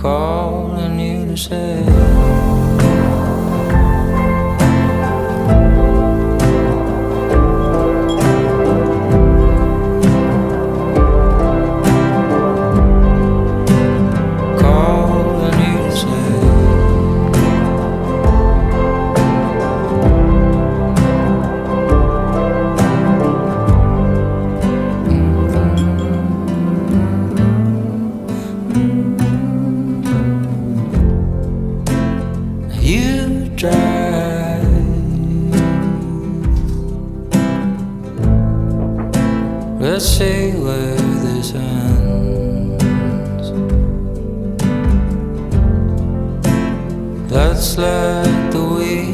calling you to say let's see where this ends. Let's let the week